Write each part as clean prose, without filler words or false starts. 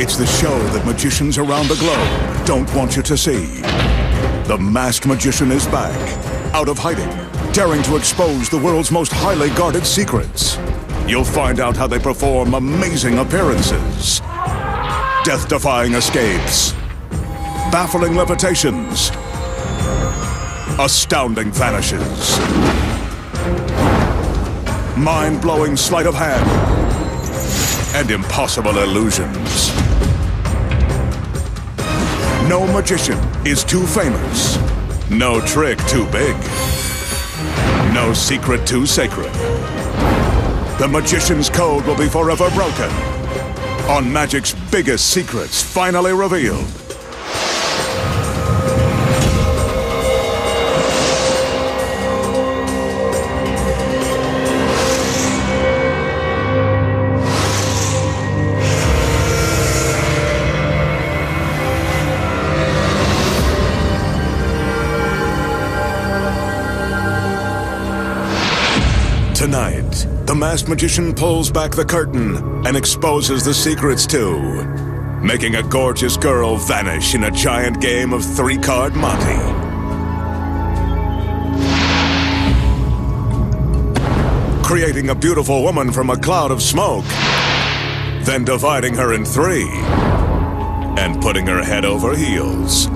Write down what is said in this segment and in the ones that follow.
It's the show that magicians around the globe don't want you to see. The Masked Magician is back, out of hiding, daring to expose the world's most highly guarded secrets. You'll find out how they perform amazing appearances, death-defying escapes, baffling levitations, astounding vanishes, mind-blowing sleight of hand, and impossible illusions. No magician is too famous. No trick too big. No secret too sacred. The magician's code will be forever broken on magic's biggest secrets finally revealed. Tonight, the Masked Magician pulls back the curtain and exposes the secrets to making a gorgeous girl vanish in a giant game of three-card Monte. Creating a beautiful woman from a cloud of smoke, then dividing her in three and putting her head over heels.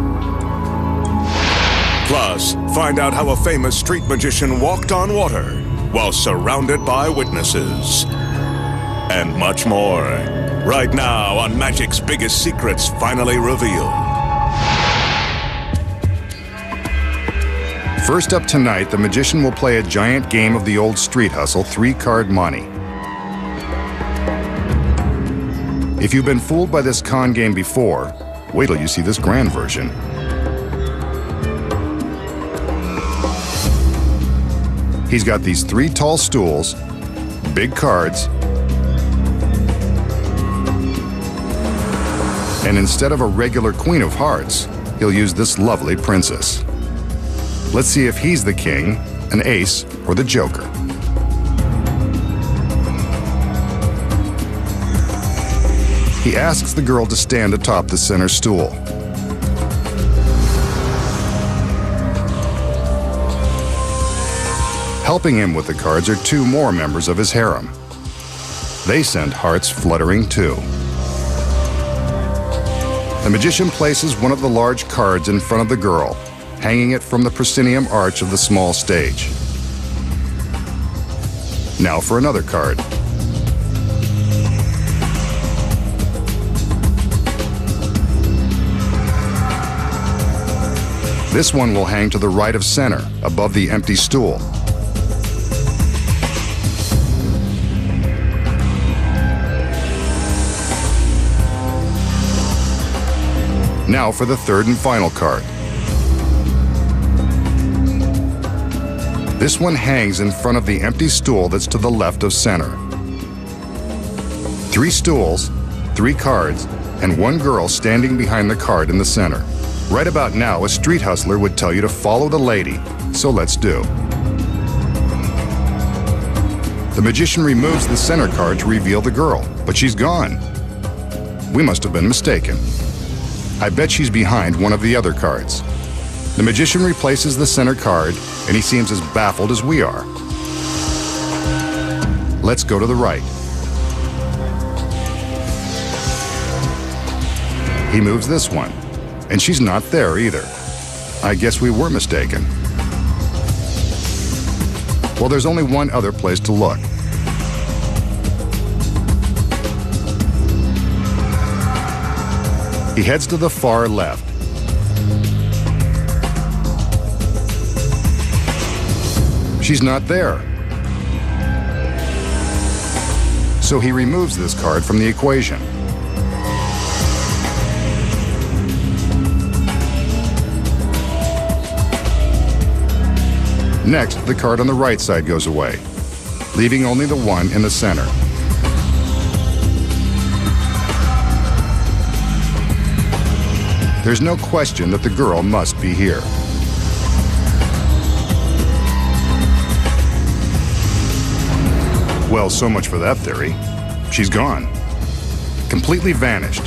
Plus, find out how a famous street magician walked on water while surrounded by witnesses. And much more. Right now on Magic's Biggest Secrets Finally Revealed. First up tonight, the magician will play a giant game of the old street hustle, three-card Monte. If you've been fooled by this con game before, wait till you see this grand version. He's got these three tall stools, big cards, and instead of a regular queen of hearts, he'll use this lovely princess. Let's see if he's the king, an ace, or the joker. He asks the girl to stand atop the center stool. Helping him with the cards are two more members of his harem. They send hearts fluttering too. The magician places one of the large cards in front of the girl, hanging it from the proscenium arch of the small stage. Now for another card. This one will hang to the right of center, above the empty stool. Now for the third and final card. This one hangs in front of the empty stool that's to the left of center. Three stools, three cards, and one girl standing behind the card in the center. Right about now, a street hustler would tell you to follow the lady, so let's do. The magician removes the center card to reveal the girl, but she's gone. We must have been mistaken. I bet she's behind one of the other cards. The magician replaces the center card, and he seems as baffled as we are. Let's go to the right. He moves this one, and she's not there either. I guess we were mistaken. Well, there's only one other place to look. He heads to the far left. She's not there. So he removes this card from the equation. Next, the card on the right side goes away, leaving only the one in the center. There's no question that the girl must be here. Well, so much for that theory. She's gone. Completely vanished.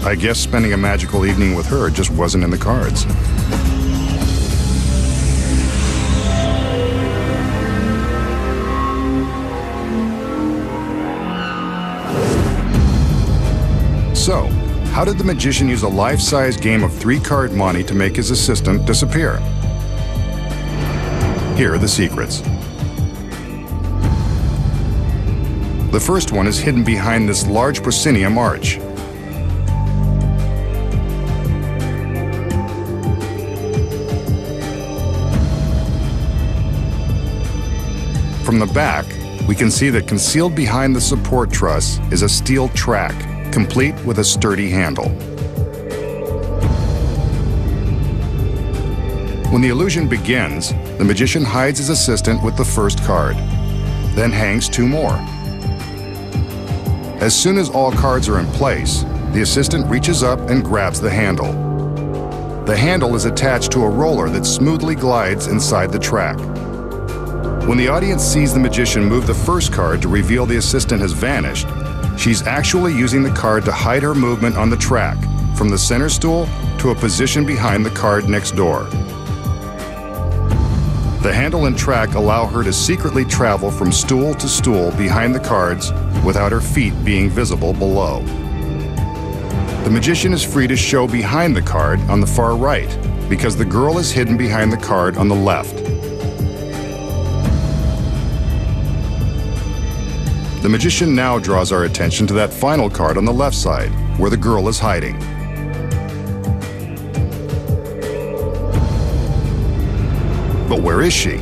I guess spending a magical evening with her just wasn't in the cards. So, how did the magician use a life-size game of 3-card Monte to make his assistant disappear? Here are the secrets. The first one is hidden behind this large proscenium arch. From the back, we can see that concealed behind the support truss is a steel track, complete with a sturdy handle. When the illusion begins, the magician hides his assistant with the first card, then hangs 2 more. As soon as all cards are in place, the assistant reaches up and grabs the handle. The handle is attached to a roller that smoothly glides inside the track. When the audience sees the magician move the first card to reveal the assistant has vanished, she's actually using the card to hide her movement on the track, from the center stool to a position behind the card next door. The handle and track allow her to secretly travel from stool to stool behind the cards without her feet being visible below. The magician is free to show behind the card on the far right because the girl is hidden behind the card on the left. The magician now draws our attention to that final card on the left side, where the girl is hiding. But where is she?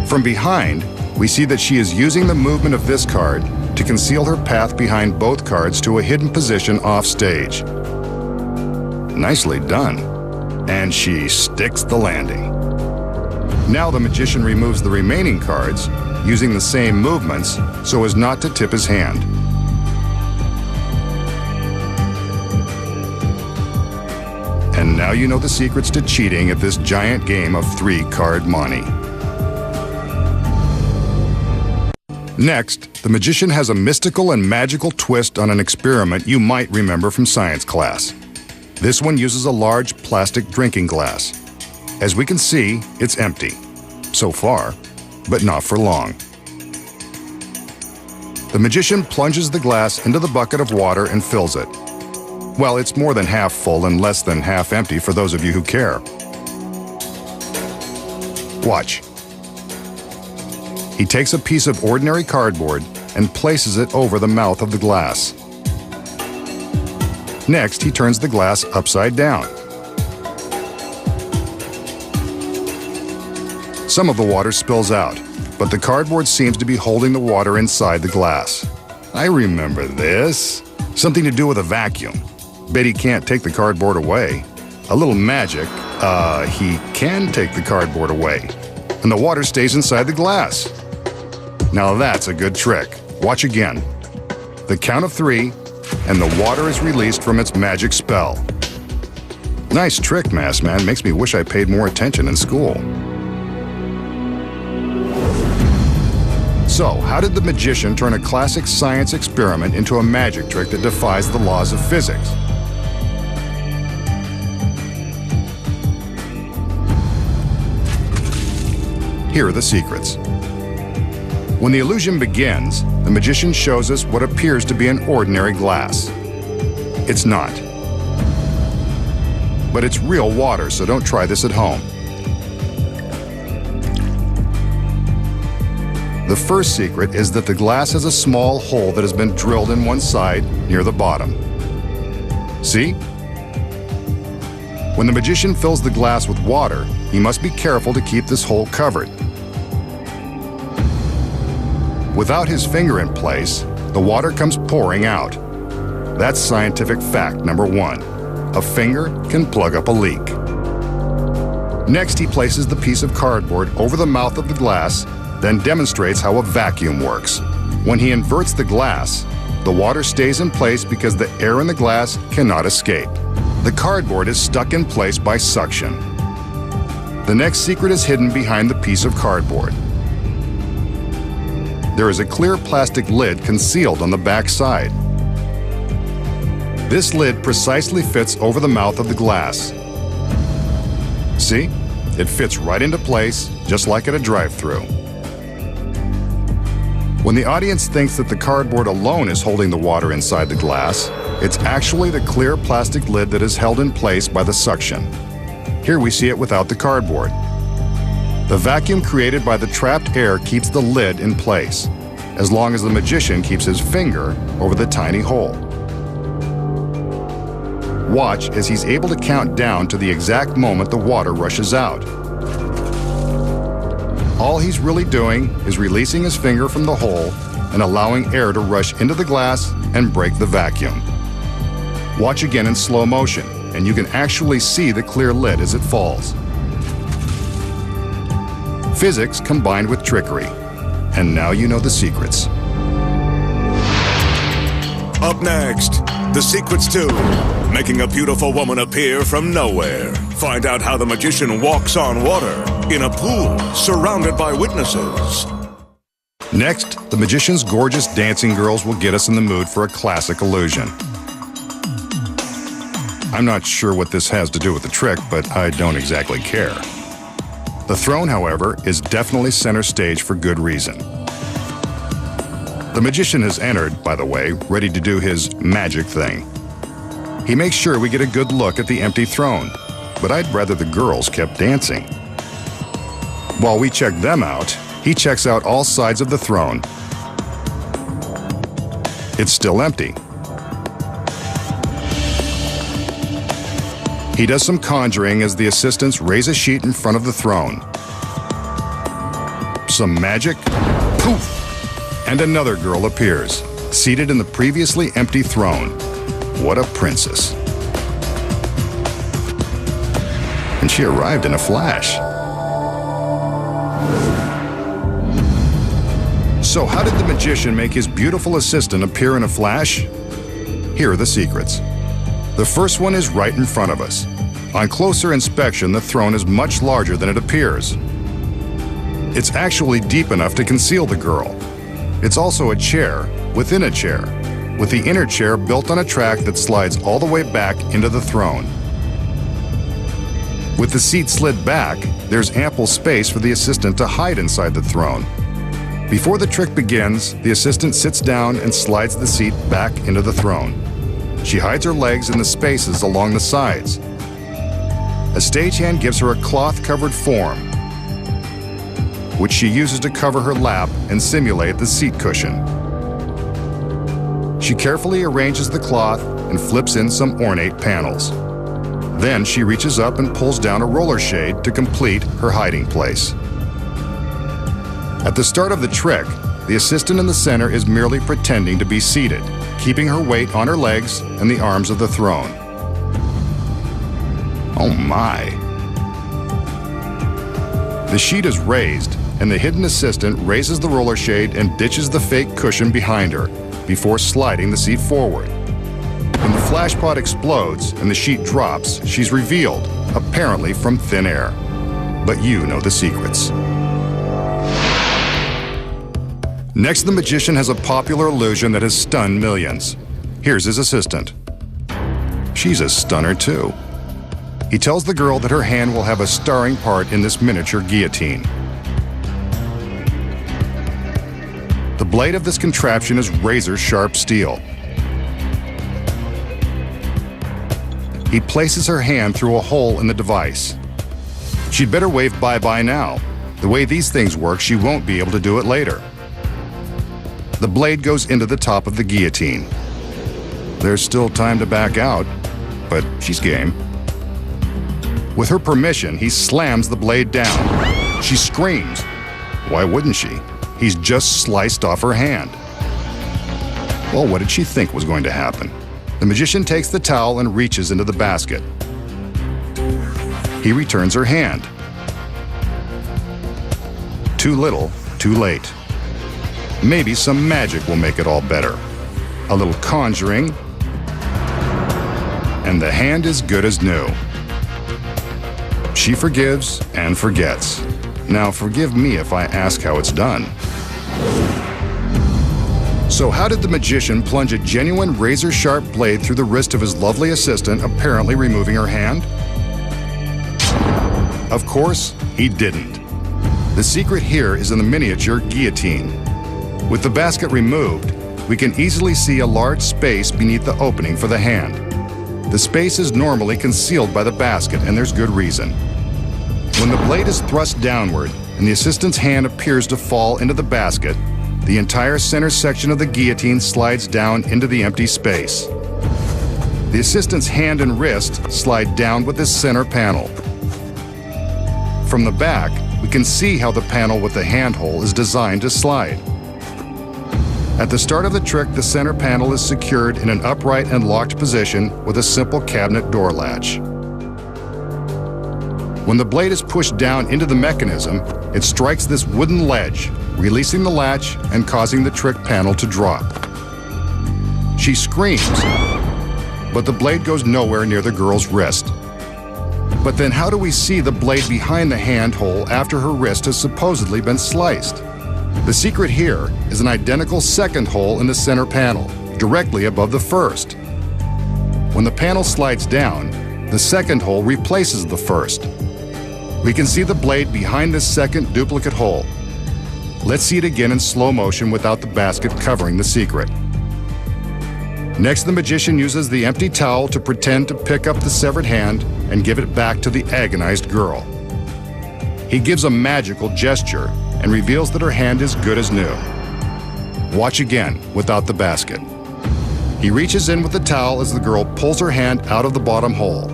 From behind, we see that she is using the movement of this card to conceal her path behind both cards to a hidden position off stage. Nicely done. And she sticks the landing. Now the magician removes the remaining cards, using the same movements so as not to tip his hand. And now you know the secrets to cheating at this giant game of 3-card Monte. Next, the magician has a mystical and magical twist on an experiment you might remember from science class. This one uses a large plastic drinking glass. As we can see, it's empty. So far, but not for long. The magician plunges the glass into the bucket of water and fills it. Well, it's more than half full and less than half empty for those of you who care. Watch. He takes a piece of ordinary cardboard and places it over the mouth of the glass. Next, he turns the glass upside down. Some of the water spills out, but the cardboard seems to be holding the water inside the glass. I remember this. Something to do with a vacuum. Bet he can't take the cardboard away. A little magic, he can take the cardboard away. And the water stays inside the glass. Now that's a good trick. Watch again. The count of 3, and the water is released from its magic spell. Nice trick, Masked Man. Makes me wish I paid more attention in school. So, how did the magician turn a classic science experiment into a magic trick that defies the laws of physics? Here are the secrets. When the illusion begins, the magician shows us what appears to be an ordinary glass. It's not. But it's real water, so don't try this at home. The first secret is that the glass has a small hole that has been drilled in one side near the bottom. See? When the magician fills the glass with water, he must be careful to keep this hole covered. Without his finger in place, the water comes pouring out. That's scientific fact number 1. A finger can plug up a leak. Next, he places the piece of cardboard over the mouth of the glass, then demonstrates how a vacuum works. When he inverts the glass, the water stays in place because the air in the glass cannot escape. The cardboard is stuck in place by suction. The next secret is hidden behind the piece of cardboard. there is a clear plastic lid concealed on the back side. This lid precisely fits over the mouth of the glass. See? It fits right into place, just like at a drive-thru. When the audience thinks that the cardboard alone is holding the water inside the glass, it's actually the clear plastic lid that is held in place by the suction. Here we see it without the cardboard. The vacuum created by the trapped air keeps the lid in place, as long as the magician keeps his finger over the tiny hole. Watch as he's able to count down to the exact moment the water rushes out. All he's really doing is releasing his finger from the hole and allowing air to rush into the glass and break the vacuum. Watch again in slow motion, and you can actually see the clear lid as it falls. Physics combined with trickery. And now you know the secrets. Up next, The Secrets 2, making a beautiful woman appear from nowhere. Find out how the magician walks on water in a pool surrounded by witnesses. Next, the magician's gorgeous dancing girls will get us in the mood for a classic illusion. I'm not sure what this has to do with the trick, but I don't exactly care. The throne, however, is definitely center stage for good reason. The magician has entered, by the way, ready to do his magic thing. He makes sure we get a good look at the empty throne, but I'd rather the girls kept dancing. While we check them out, he checks out all sides of the throne. It's still empty. He does some conjuring as the assistants raise a sheet in front of the throne. Some magic, poof, and another girl appears, seated in the previously empty throne. What a princess. And she arrived in a flash. So how did the magician make his beautiful assistant appear in a flash? Here are the secrets. The first one is right in front of us. On closer inspection, the throne is much larger than it appears. It's actually deep enough to conceal the girl. It's also a chair within a chair, with the inner chair built on a track that slides all the way back into the throne. With the seat slid back, there's ample space for the assistant to hide inside the throne. Before the trick begins, the assistant sits down and slides the seat back into the throne. She hides her legs in the spaces along the sides. A stagehand gives her a cloth-covered form, which she uses to cover her lap and simulate the seat cushion. She carefully arranges the cloth and flips in some ornate panels. Then she reaches up and pulls down a roller shade to complete her hiding place. At the start of the trick, the assistant in the center is merely pretending to be seated, keeping her weight on her legs and the arms of the throne. Oh my! The sheet is raised, and the hidden assistant raises the roller shade and ditches the fake cushion behind her before sliding the seat forward. When the flash pod explodes and the sheet drops, she's revealed, apparently from thin air. But you know the secrets. Next, the magician has a popular illusion that has stunned millions. Here's his assistant. She's a stunner too. He tells the girl that her hand will have a starring part in this miniature guillotine. The blade of this contraption is razor-sharp steel. He places her hand through a hole in the device. She'd better wave bye-bye now. The way these things work, she won't be able to do it later. The blade goes into the top of the guillotine. There's still time to back out, but she's game. With her permission, he slams the blade down. She screams. Why wouldn't she? He's just sliced off her hand. Well, what did she think was going to happen? The magician takes the towel and reaches into the basket. He returns her hand. Too little, too late. Maybe some magic will make it all better. A little conjuring, and the hand is good as new. She forgives and forgets. Now forgive me if I ask how it's done. So how did the magician plunge a genuine razor-sharp blade through the wrist of his lovely assistant, apparently removing her hand? Of course, he didn't. The secret here is in the miniature guillotine. With the basket removed, we can easily see a large space beneath the opening for the hand. The space is normally concealed by the basket, and there's good reason. When the blade is thrust downward and the assistant's hand appears to fall into the basket, the entire center section of the guillotine slides down into the empty space. The assistant's hand and wrist slide down with this center panel. From the back, we can see how the panel with the handhole is designed to slide. At the start of the trick, the center panel is secured in an upright and locked position with a simple cabinet door latch. When the blade is pushed down into the mechanism, it strikes this wooden ledge, releasing the latch and causing the trick panel to drop. She screams, but the blade goes nowhere near the girl's wrist. But then how do we see the blade behind the handhole after her wrist has supposedly been sliced? The secret here is an identical second hole in the center panel, directly above the first. When the panel slides down, the second hole replaces the first. We can see the blade behind this second duplicate hole. Let's see it again in slow motion without the basket covering the secret. Next, the magician uses the empty towel to pretend to pick up the severed hand and give it back to the agonized girl. He gives a magical gesture and reveals that her hand is good as new. Watch again without the basket. He reaches in with the towel as the girl pulls her hand out of the bottom hole.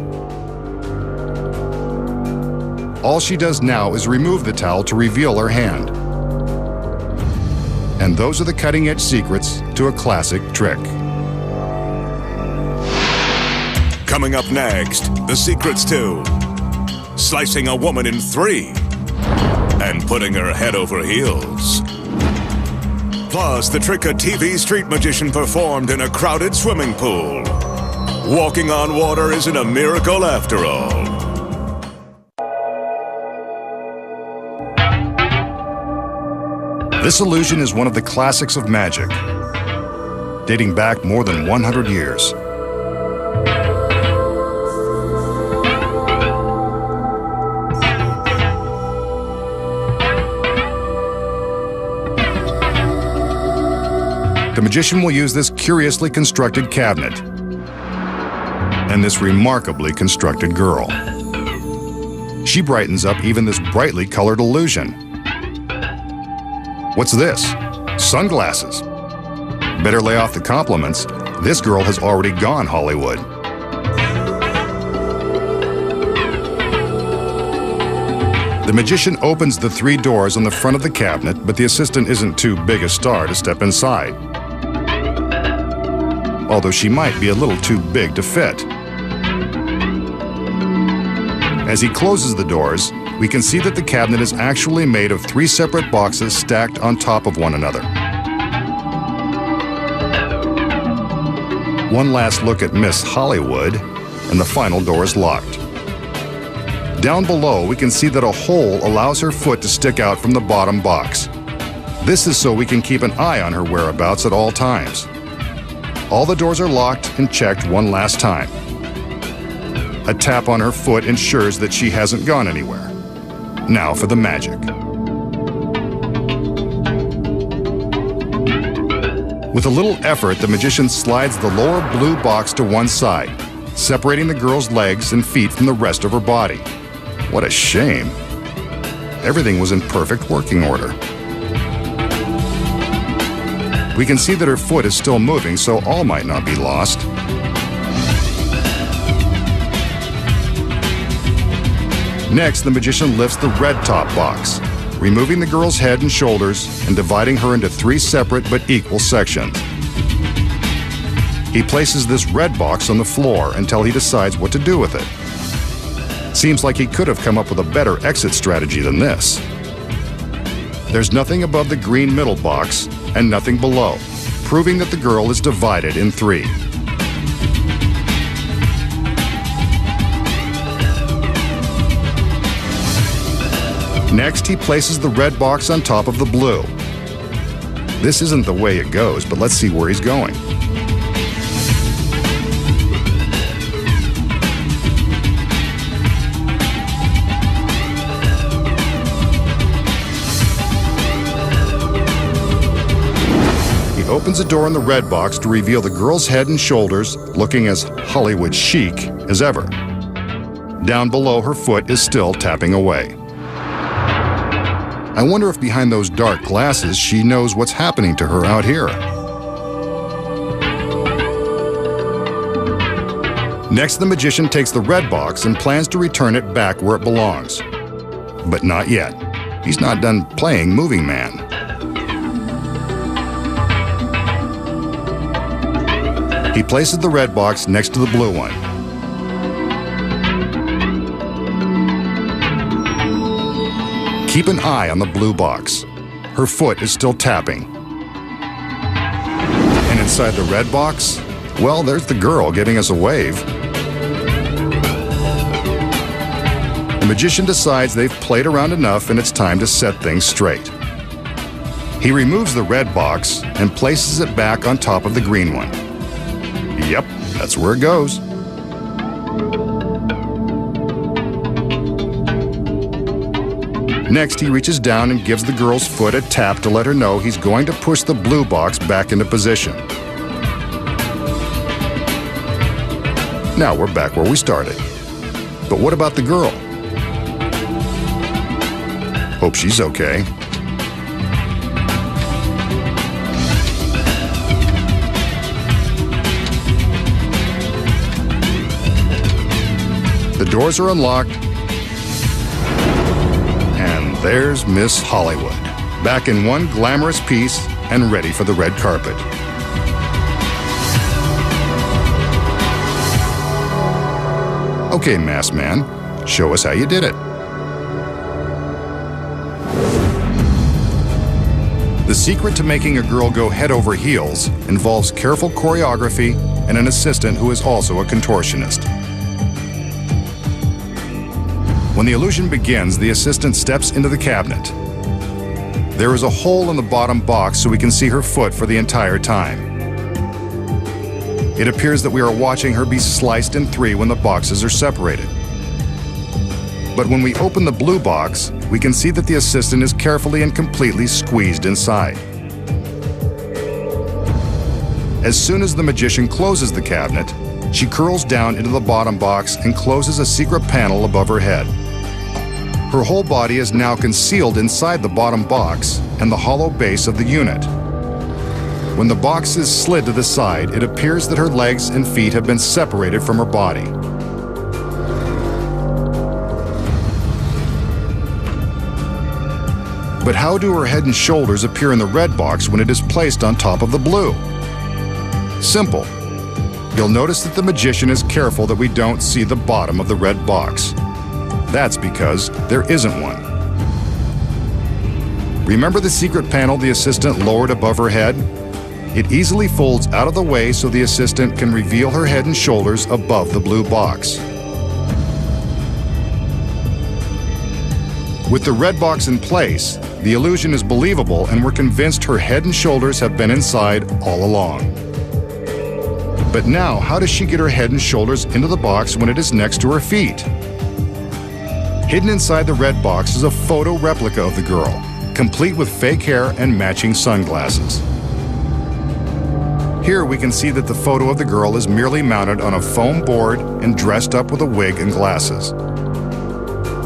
All she does now is remove the towel to reveal her hand. And those are the cutting-edge secrets to a classic trick. Coming up next, the secrets to slicing a woman in 3 and putting her head over heels. Plus, the trick a TV street magician performed in a crowded swimming pool. Walking on water isn't a miracle after all. This illusion is one of the classics of magic, dating back more than 100 years. The magician will use this curiously constructed cabinet and this remarkably constructed girl. She brightens up even this brightly colored illusion. What's this? Sunglasses. Better lay off the compliments. This girl has already gone Hollywood. The magician opens the 3 doors on the front of the cabinet, but the assistant isn't too big a star to step inside. Although she might be a little too big to fit. As he closes the doors, we can see that the cabinet is actually made of 3 separate boxes stacked on top of one another. One last look at Miss Hollywood, and the final door is locked. Down below, we can see that a hole allows her foot to stick out from the bottom box. This is so we can keep an eye on her whereabouts at all times. All the doors are locked and checked one last time. A tap on her foot ensures that she hasn't gone anywhere. Now for the magic. With a little effort, the magician slides the lower blue box to one side, separating the girl's legs and feet from the rest of her body. What a shame. Everything was in perfect working order. We can see that her foot is still moving, so all might not be lost. Next, the magician lifts the red top box, removing the girl's head and shoulders and dividing her into 3 separate but equal sections. He places this red box on the floor until he decides what to do with it. Seems like he could have come up with a better exit strategy than this. There's nothing above the green middle box and nothing below, proving that the girl is divided in 3. Next, he places the red box on top of the blue. This isn't the way it goes, but let's see where he's going. He opens a door in the red box to reveal the girl's head and shoulders, looking as Hollywood chic as ever. Down below, her foot is still tapping away. I wonder if behind those dark glasses she knows what's happening to her out here. Next, the magician takes the red box and plans to return it back where it belongs. But not yet. He's not done playing Moving Man. He places the red box next to the blue one. Keep an eye on the blue box. Her foot is still tapping. And inside the red box, well, there's the girl giving us a wave. The magician decides they've played around enough and it's time to set things straight. He removes the red box and places it back on top of the green one. Yep, that's where it goes. Next, he reaches down and gives the girl's foot a tap to let her know he's going to push the blue box back into position. Now we're back where we started. But what about the girl? Hope she's okay. The doors are unlocked. And there's Miss Hollywood, back in one glamorous piece and ready for the red carpet. Okay, masked man, show us how you did it. The secret to making a girl go head over heels involves careful choreography and an assistant who is also a contortionist. When the illusion begins, the assistant steps into the cabinet. There is a hole in the bottom box so we can see her foot for the entire time. It appears that we are watching her be sliced in three when the boxes are separated. But when we open the blue box, we can see that the assistant is carefully and completely squeezed inside. As soon as the magician closes the cabinet, she curls down into the bottom box and closes a secret panel above her head. Her whole body is now concealed inside the bottom box and the hollow base of the unit. When the box is slid to the side, it appears that her legs and feet have been separated from her body. But how do her head and shoulders appear in the red box when it is placed on top of the blue? Simple. You'll notice that the magician is careful that we don't see the bottom of the red box. That's because there isn't one. Remember the secret panel the assistant lowered above her head? It easily folds out of the way so the assistant can reveal her head and shoulders above the blue box. With the red box in place, the illusion is believable and we're convinced her head and shoulders have been inside all along. But now, how does she get her head and shoulders into the box when it is next to her feet? Hidden inside the red box is a photo replica of the girl, complete with fake hair and matching sunglasses. Here we can see that the photo of the girl is merely mounted on a foam board and dressed up with a wig and glasses.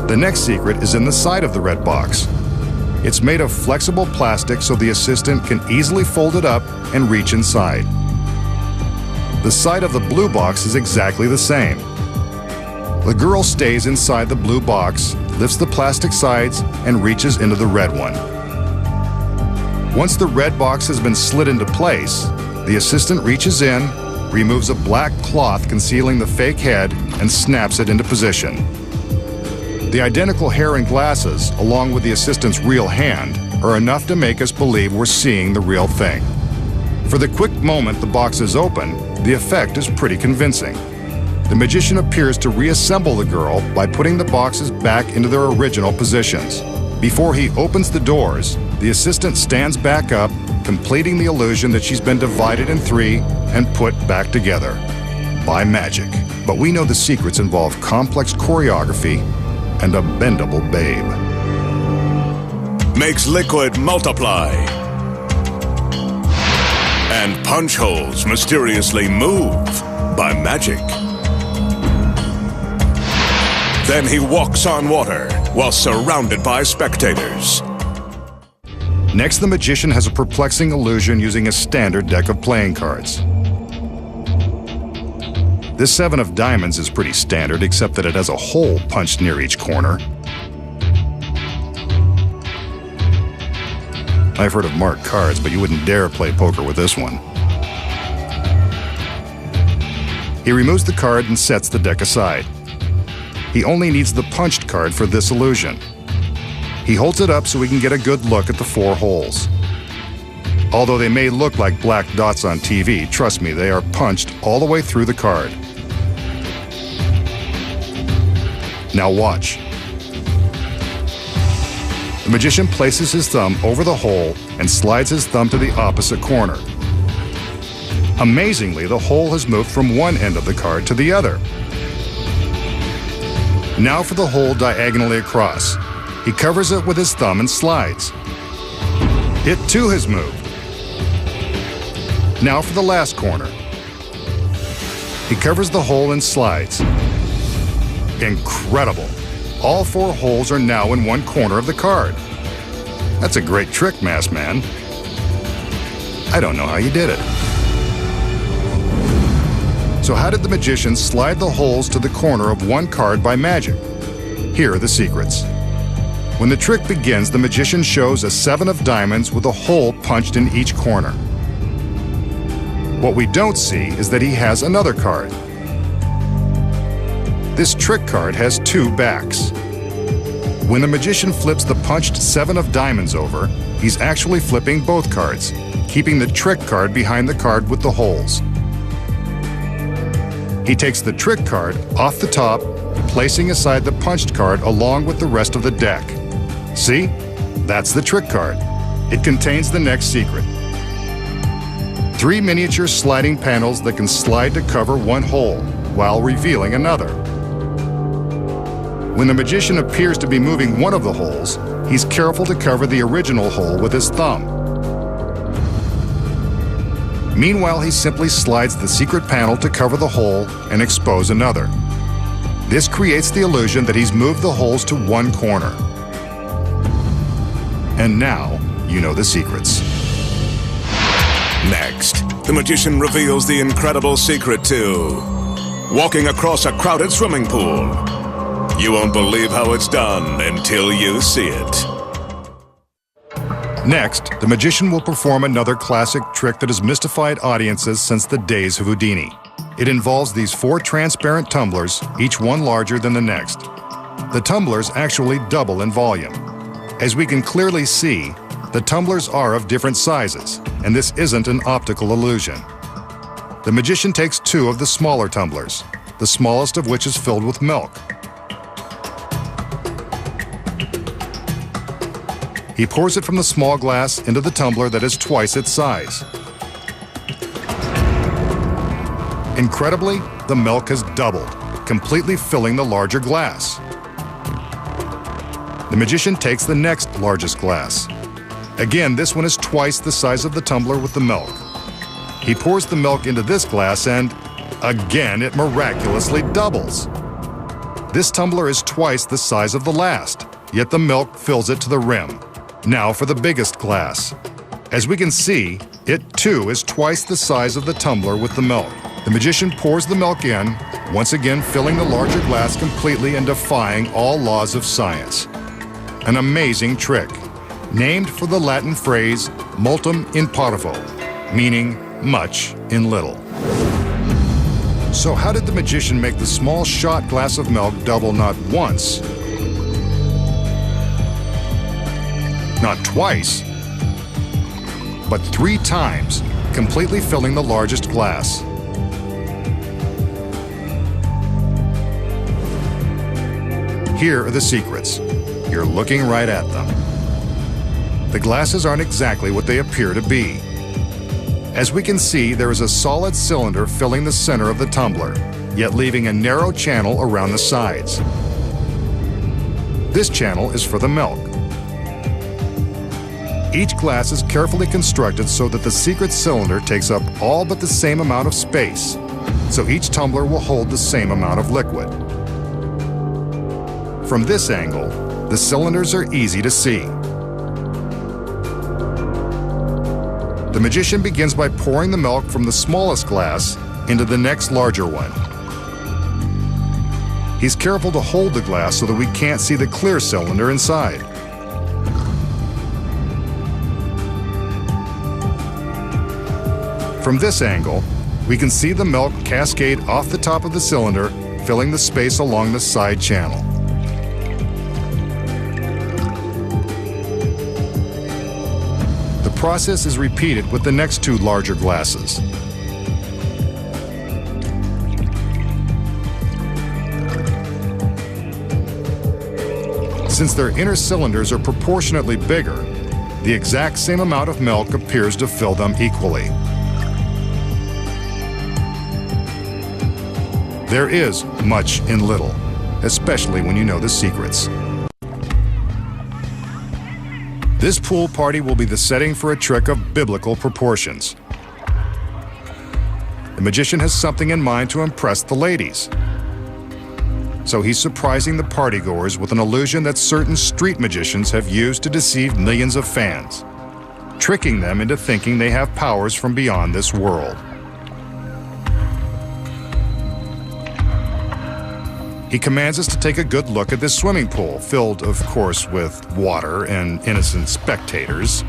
The next secret is in the side of the red box. It's made of flexible plastic so the assistant can easily fold it up and reach inside. The side of the blue box is exactly the same. The girl stays inside the blue box, lifts the plastic sides, and reaches into the red one. Once the red box has been slid into place, the assistant reaches in, removes a black cloth concealing the fake head, and snaps it into position. The identical hair and glasses, along with the assistant's real hand, are enough to make us believe we're seeing the real thing. For the quick moment the box is open, the effect is pretty convincing. The magician appears to reassemble the girl by putting the boxes back into their original positions. Before he opens the doors, The assistant stands back up, completing the illusion that she's been divided in three and put back together by magic. But we know the secrets involve complex choreography and a bendable babe. Makes liquid multiply. And punch holes mysteriously move by magic. Then he walks on water while surrounded by spectators. Next, the magician has a perplexing illusion using a standard deck of playing cards. This 7 of diamonds is pretty standard, except that it has a hole punched near each corner. I've heard of marked cards, but you wouldn't dare play poker with this one. He removes the card and sets the deck aside. He only needs the punched card for this illusion. He holds it up so we can get a good look at the 4 holes. Although they may look like black dots on TV, trust me, they are punched all the way through the card. Now watch. The magician places his thumb over the hole and slides his thumb to the opposite corner. Amazingly, the hole has moved from one end of the card to the other. Now for the hole diagonally across. He covers it with his thumb and slides. It too has moved. Now for the last corner. He covers the hole and slides. Incredible! All 4 holes are now in one corner of the card. That's a great trick, Masked Man. I don't know how you did it. So how did the magician slide the holes to the corner of one card by magic? Here are the secrets. When the trick begins, the magician shows a 7 of diamonds with a hole punched in each corner. What we don't see is that he has another card. This trick card has 2 backs. When the magician flips the punched 7 of diamonds over, he's actually flipping both cards, keeping the trick card behind the card with the holes. He takes the trick card off the top, placing aside the punched card along with the rest of the deck. See? That's the trick card. It contains the next secret. 3 miniature sliding panels that can slide to cover one hole while revealing another. When the magician appears to be moving one of the holes, he's careful to cover the original hole with his thumb. Meanwhile, he simply slides the secret panel to cover the hole and expose another. This creates the illusion that he's moved the holes to one corner. And now, you know the secrets. Next, the magician reveals the incredible secret to walking across a crowded swimming pool. You won't believe how it's done until you see it. Next, the magician will perform another classic trick that has mystified audiences since the days of Houdini. It involves these 4 transparent tumblers, each one larger than the next. The tumblers actually double in volume. As we can clearly see, the tumblers are of different sizes, and this isn't an optical illusion. The magician takes 2 of the smaller tumblers, the smallest of which is filled with milk. He pours it from the small glass into the tumbler that is twice its size. Incredibly, the milk has doubled, completely filling the larger glass. The magician takes the next largest glass. Again, this one is twice the size of the tumbler with the milk. He pours the milk into this glass and, again, it miraculously doubles. This tumbler is twice the size of the last, yet the milk fills it to the rim. Now for the biggest glass. As we can see, it too is twice the size of the tumbler with the milk. The magician pours the milk in, once again filling the larger glass completely and defying all laws of science. An amazing trick, named for the Latin phrase multum in parvo, meaning much in little. So how did the magician make the small shot glass of milk double not once, not twice, but 3 times, completely filling the largest glass? Here are the secrets. You're looking right at them. the glasses aren't exactly what they appear to be. As we can see, there is a solid cylinder filling the center of the tumbler, yet leaving a narrow channel around the sides. This channel is for the milk. Each glass is carefully constructed so that the secret cylinder takes up all but the same amount of space, so each tumbler will hold the same amount of liquid. From this angle, the cylinders are easy to see. The magician begins by pouring the milk from the smallest glass into the next larger one. He's careful to hold the glass so that we can't see the clear cylinder inside. From this angle, we can see the milk cascade off the top of the cylinder, filling the space along the side channel. The process is repeated with the next two larger glasses. Since their inner cylinders are proportionately bigger, the exact same amount of milk appears to fill them equally. There is much in little, especially when you know the secrets. This pool party will be the setting for a trick of biblical proportions. The magician has something in mind to impress the ladies. So he's surprising the partygoers with an illusion that certain street magicians have used to deceive millions of fans, tricking them into thinking they have powers from beyond this world. He commands us to take a good look at this swimming pool, filled, of course, with water and innocent spectators.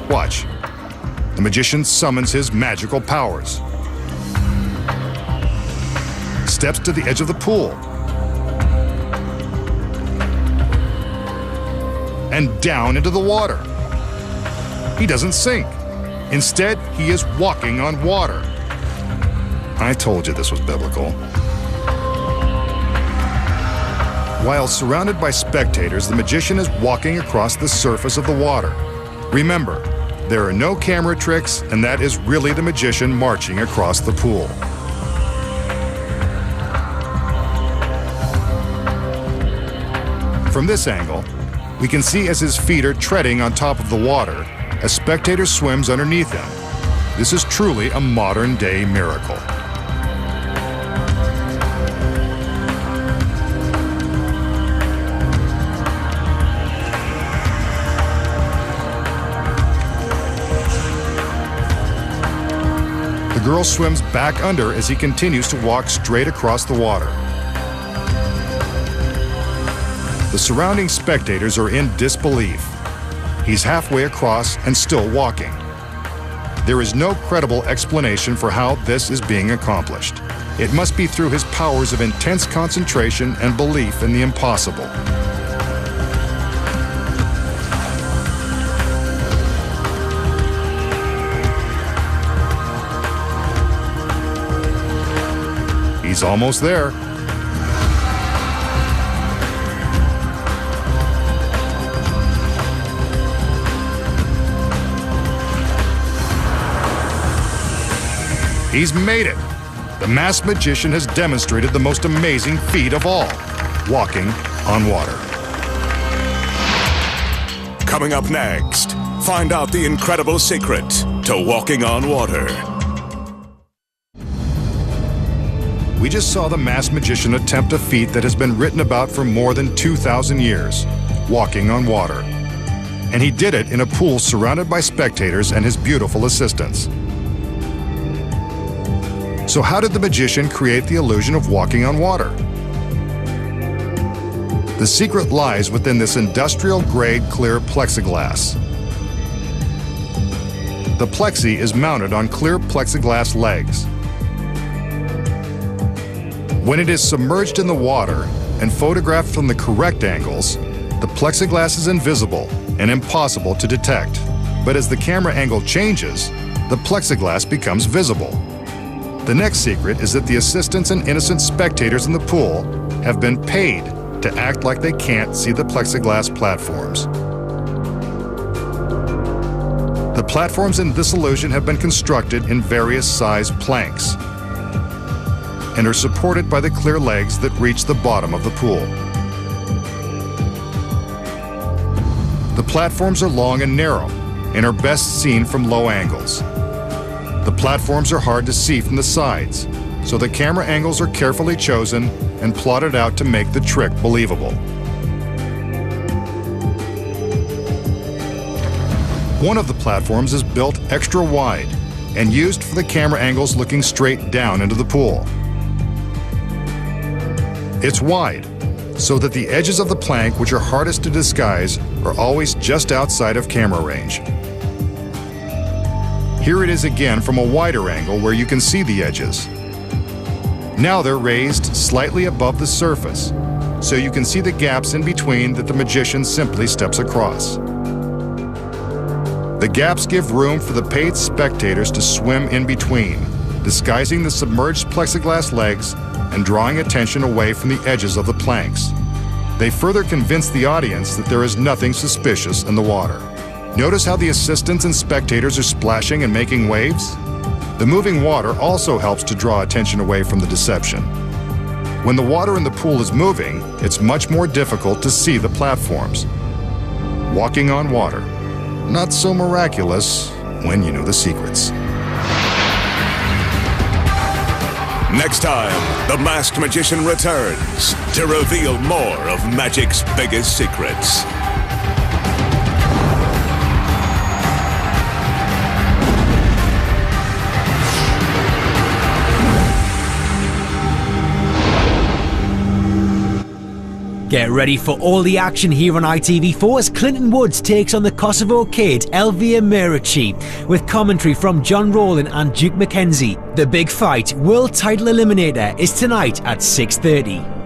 Watch. The magician summons his magical powers. Steps to the edge of the pool. And down into the water. He doesn't sink. Instead, he is walking on water. I told you this was biblical. While surrounded by spectators, the magician is walking across the surface of the water. Remember, there are no camera tricks, and that is really the magician marching across the pool. From this angle, we can see as his feet are treading on top of the water, a spectator swims underneath him. This is truly a modern-day miracle. The girl swims back under as he continues to walk straight across the water. The surrounding spectators are in disbelief. He's halfway across and still walking. There is no credible explanation for how this is being accomplished. It must be through his powers of intense concentration and belief in the impossible. He's almost there. He's made it! The masked magician has demonstrated the most amazing feat of all, walking on water. Coming up next, find out the incredible secret to walking on water. We just saw the masked magician attempt a feat that has been written about for more than 2,000 years, walking on water. And he did it in a pool surrounded by spectators and his beautiful assistants. So how did the magician create the illusion of walking on water? The secret lies within this industrial-grade clear plexiglass. The plexi is mounted on clear plexiglass legs. When it is submerged in the water and photographed from the correct angles, the plexiglass is invisible and impossible to detect. But as the camera angle changes, the plexiglass becomes visible. The next secret is that the assistants and innocent spectators in the pool have been paid to act like they can't see the plexiglass platforms. The platforms in this illusion have been constructed in various size planks and are supported by the clear legs that reach the bottom of the pool. The platforms are long and narrow and are best seen from low angles. The platforms are hard to see from the sides, so the camera angles are carefully chosen and plotted out to make the trick believable. One of the platforms is built extra wide and used for the camera angles looking straight down into the pool. It's wide, so that the edges of the plank, which are hardest to disguise, are always just outside of camera range. Here it is again from a wider angle where you can see the edges. Now they're raised slightly above the surface, so you can see the gaps in between that the magician simply steps across. The gaps give room for the paid spectators to swim in between, disguising the submerged plexiglass legs and drawing attention away from the edges of the planks. They further convince the audience that there is nothing suspicious in the water. Notice how the assistants and spectators are splashing and making waves? The moving water also helps to draw attention away from the deception. When the water in the pool is moving, it's much more difficult to see the platforms. Walking on water. Not so miraculous when you know the secrets. Next time, the Masked Magician returns to reveal more of magic's biggest secrets. Get ready for all the action here on ITV4 as Clinton Woods takes on the Kosovo Kid Elvir Merici, with commentary from John Rowland and Duke McKenzie. The big fight, World Title Eliminator, is tonight at 6:30.